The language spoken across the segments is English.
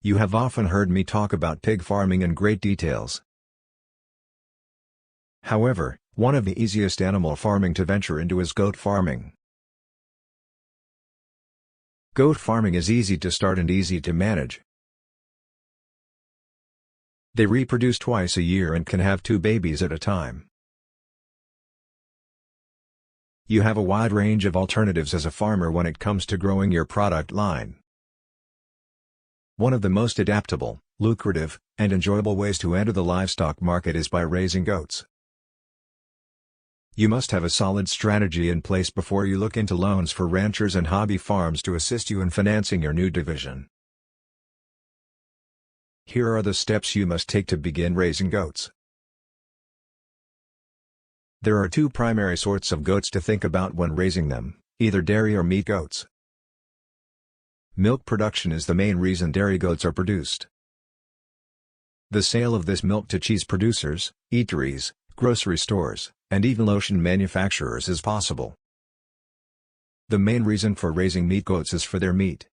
You have often heard me talk about pig farming in great details. However, one of the easiest animal farming to venture into is goat farming. Goat farming is easy to start and easy to manage. They reproduce twice a year and can have 2 babies at a time. You have a wide range of alternatives as a farmer when it comes to growing your product line. One of the most adaptable, lucrative, and enjoyable ways to enter the livestock market is by raising goats. You must have a solid strategy in place before you look into loans for ranchers and hobby farms to assist you in financing your new division. Here are the steps you must take to begin raising goats. There are 2 primary sorts of goats to think about when raising them, either dairy or meat goats. Milk production is the main reason dairy goats are produced. The sale of this milk to cheese producers, eateries, grocery stores, and even lotion manufacturers is possible. The main reason for raising meat goats is for their meat.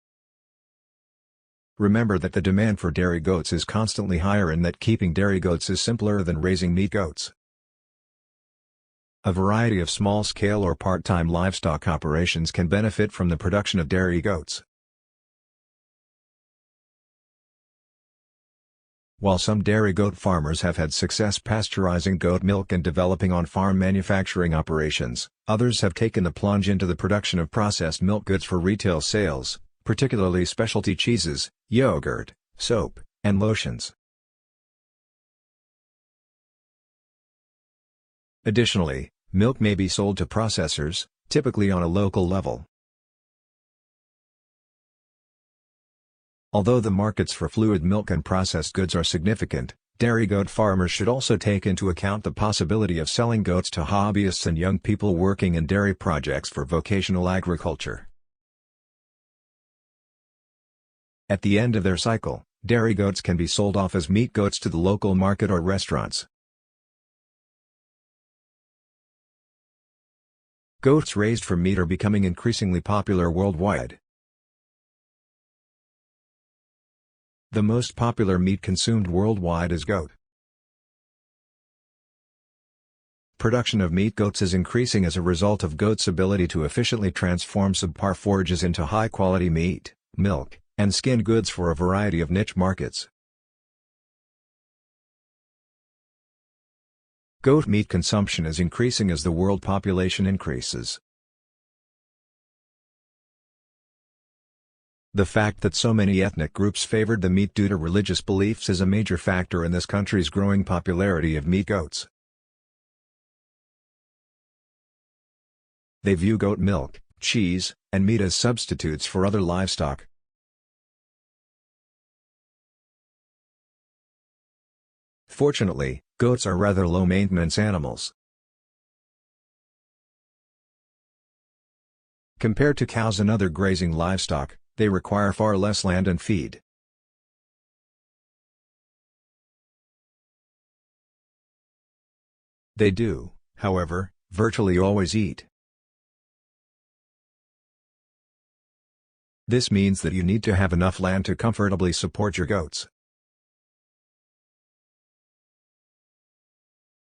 Remember that the demand for dairy goats is constantly higher and that keeping dairy goats is simpler than raising meat goats. A variety of small-scale or part-time livestock operations can benefit from the production of dairy goats. While some dairy goat farmers have had success pasteurizing goat milk and developing on-farm manufacturing operations, others have taken the plunge into the production of processed milk goods for retail sales, particularly specialty cheeses, yogurt, soap, and lotions. Additionally, milk may be sold to processors, typically on a local level. Although the markets for fluid milk and processed goods are significant, dairy goat farmers should also take into account the possibility of selling goats to hobbyists and young people working in dairy projects for vocational agriculture. At the end of their cycle, dairy goats can be sold off as meat goats to the local market or restaurants. Goats raised for meat are becoming increasingly popular worldwide. The most popular meat consumed worldwide is goat. Production of meat goats is increasing as a result of goats' ability to efficiently transform subpar forages into high-quality meat, milk, and skin goods for a variety of niche markets. Goat meat consumption is increasing as the world population increases. The fact that so many ethnic groups favored the meat due to religious beliefs is a major factor in this country's growing popularity of meat goats. They view goat milk, cheese, and meat as substitutes for other livestock. Fortunately, goats are rather low-maintenance animals. Compared to cows and other grazing livestock, they require far less land and feed. They do, however, virtually always eat. This means that you need to have enough land to comfortably support your goats.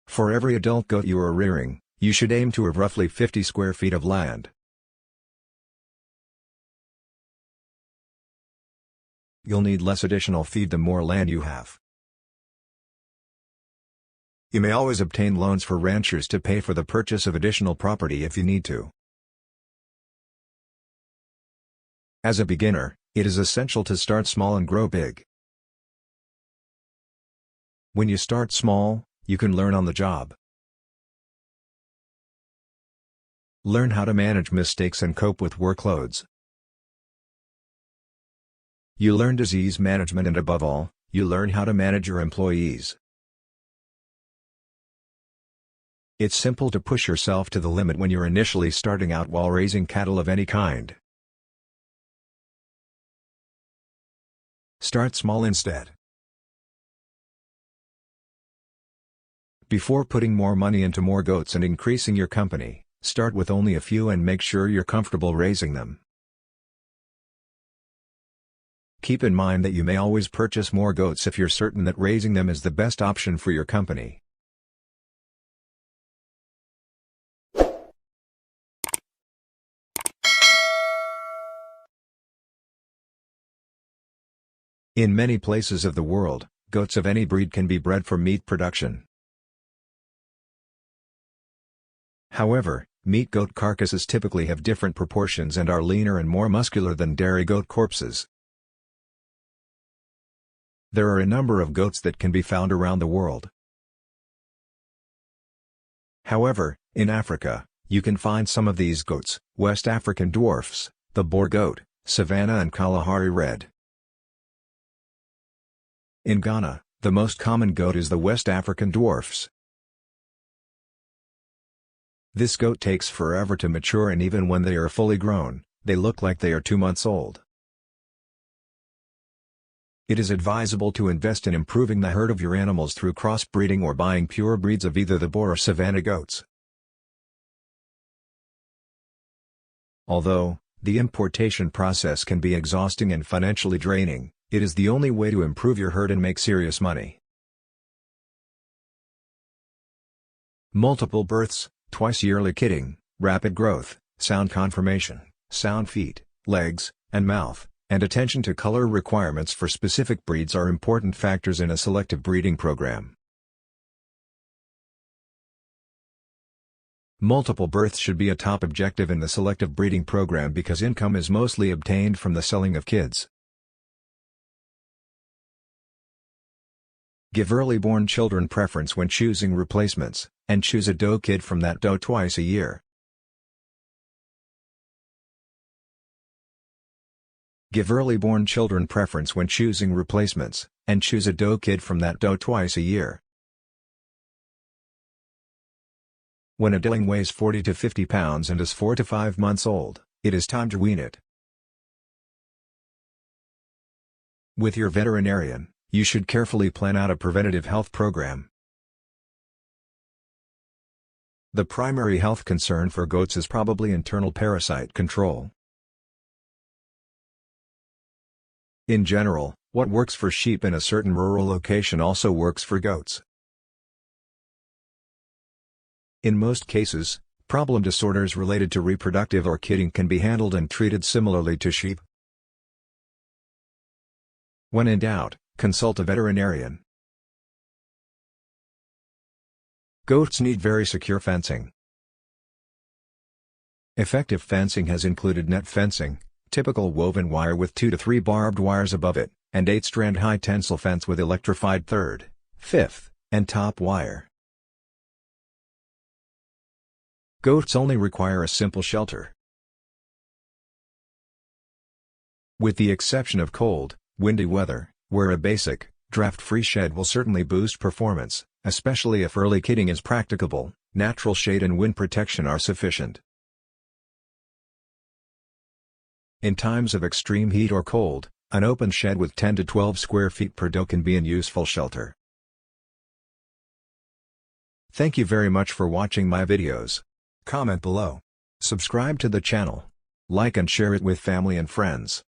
For every adult goat you are rearing, you should aim to have roughly 50 square feet of land. You'll need less additional feed the more land you have. You may always obtain loans for ranchers to pay for the purchase of additional property if you need to. As a beginner, it is essential to start small and grow big. When you start small, you can learn on the job. Learn how to manage mistakes and cope with workloads. You learn disease management and above all, you learn how to manage your employees. It's simple to push yourself to the limit when you're initially starting out while raising cattle of any kind. Start small instead. Before putting more money into more goats and increasing your company, start with only a few and make sure you're comfortable raising them. Keep in mind that you may always purchase more goats if you're certain that raising them is the best option for your company. In many places of the world, goats of any breed can be bred for meat production. However, meat goat carcasses typically have different proportions and are leaner and more muscular than dairy goat corpses. There are a number of goats that can be found around the world. However, in Africa, you can find some of these goats: West African dwarfs, the Boer goat, Savannah and Kalahari red. In Ghana, the most common goat is the West African dwarfs. This goat takes forever to mature, and even when they are fully grown, they look like they are 2 months old. It is advisable to invest in improving the herd of your animals through crossbreeding or buying pure breeds of either the Boer or Savannah goats. Although the importation process can be exhausting and financially draining, it is the only way to improve your herd and make serious money. Multiple births, twice yearly kidding, rapid growth, sound conformation, sound feet, legs, and mouth, and attention to color requirements for specific breeds are important factors in a selective breeding program. Multiple births should be a top objective in the selective breeding program because income is mostly obtained from the selling of kids. Give early-born children preference when choosing replacements, and choose a doe kid from that doe twice a year. Give early-born children preference when choosing replacements, and choose a doe kid from that doe twice a year. When a dilling weighs 40 to 50 pounds and is 4 to 5 months old, it is time to wean it. With your veterinarian, you should carefully plan out a preventative health program. The primary health concern for goats is probably internal parasite control. In general, what works for sheep in a certain rural location also works for goats. In most cases, problem disorders related to reproductive or kidding can be handled and treated similarly to sheep. When in doubt, consult a veterinarian. Goats need very secure fencing. Effective fencing has included net fencing, typical woven wire with 2 to 3 barbed wires above it, and 8-strand high tensile fence with electrified 3rd, 5th, and top wire. Goats only require a simple shelter. With the exception of cold, windy weather, where a basic, draft-free shed will certainly boost performance, especially if early kidding is practicable, natural shade and wind protection are sufficient. In times of extreme heat or cold, an open shed with 10 to 12 square feet per doe can be an useful shelter. Thank you very much for watching my videos. Comment below. Subscribe to the channel. Like and share it with family and friends.